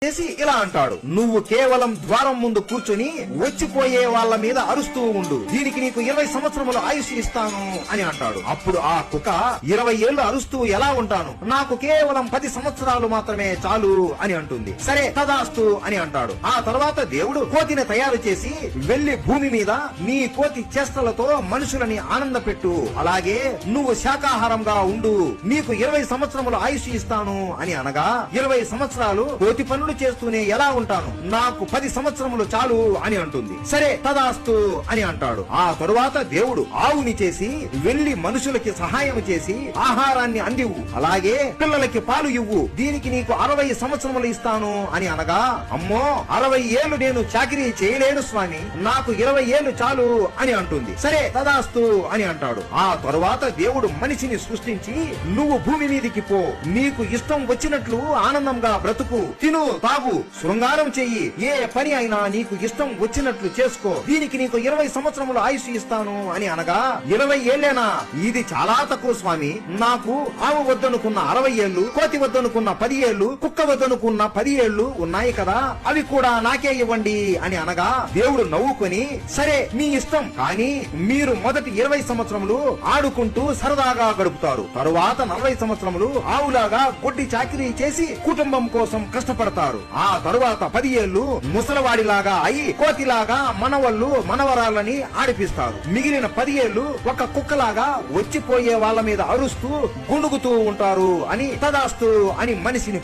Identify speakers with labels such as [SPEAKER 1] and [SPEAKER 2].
[SPEAKER 1] చేసి ఇలా అంటాడు, నువ్వు కేవలం ద్వారం ముందు కూర్చుని వచ్చిపోయే వాళ్ళ మీద అరుస్తూ ఉండు, దీనికి నీకు 20 సంవత్సరములు ఆయుష్ ఇస్తాను అని అంటాడు. అప్పుడు ఆ కుక్క 20 ఏళ్లు అరుస్తూ ఎలా ఉంటాను, నాకు కేవలం 10 సంవత్సరాలు మాత్రమే చాలు అని అంటుంది. సరే తదాస్తు అని అంటాడు. ఆ తర్వాత దేవుడు కోతిని తయారు చేసి వెళ్లి భూమి మీద నీ కోతి చేష్టలతో మనుషులని ఆనంద పెట్టు, అలాగే నువ్వు శాకాహారంగా ఉండు, నీకు 20 సంవత్సరములు ఆయుష్ ఇస్తాను అని అనగా 20 సంవత్సరాలు కోతి పనులు చేస్తూనే ఎలా ఉంటాను, నాకు 10 సంవత్సరములు చాలు అని అంటుంది. సరే తదాస్తు అని అంటాడు. ఆ తరువాత దేవుడు ఆవుని చేసి వెళ్లి మనుషులకి సహాయం చేసి ఆహారాన్ని అందివు, అలాగే పిల్లలకి పాలు ఇవ్వు, దీనికి నీకు 60 సంవత్సరములు ఇస్తాను అని అనగా, అమ్మో 60 ఏళ్లు నేను చాకిరీ చేయలేను స్వామి, నాకు 20 ఏళ్లు చాలు అని అంటుంది. సరే తదాస్తు అని అంటాడు. ఆ తరువాత దేవుడు మనిషిని సృష్టించి, నువ్వు భూమి మీదికి పో, నీకు ఇష్టం వచ్చినట్లు ఆనందంగా బ్రతుకు, తిను తాగు, శృంగారం చెయ్యి, ఏ పని అయినా నీకు ఇష్టం వచ్చినట్లు చేసుకో, దీనికి నీకు 20 సంవత్సరములు ఆయుష్ ఇస్తాను అని అనగా, 20 ఏళ్లేనా, ఇది చాలా తక్కువ స్వామి, నాకు ఆవు వద్దనుకున్న 60 ఏళ్లు, కోతి వద్దనుకున్న 10 ఏళ్లు, కుక్క వద్దనుకున్న 10 ఏళ్లు ఉన్నాయి కదా, అవి కూడా నాకే ఇవ్వండి అని అనగా, దేవుడు నవ్వుకొని, సరే మీ ఇష్టం, కానీ మీరు మొదటి 20 సంవత్సరములు ఆడుకుంటూ సరదాగా గడుపుతారు, తరువాత 40 సంవత్సరములు ఆవులాగా గొడ్డి చాకిరీ చేసి కుటుంబం కోసం కష్టపడతారు, ఆ తరువాత 10 ఏళ్లు ముసలవాడిలాగా అయి కోతిలాగా మనవళ్ళు మనవరాలని ఆడిపిస్తారు, మిగిలిన 10 ఏళ్లు ఒక కుక్కలాగా వచ్చిపోయే వాళ్ళ మీద అరుస్తూ గుణుగుతూ ఉంటారు అని తదాస్తు అని మనిషిని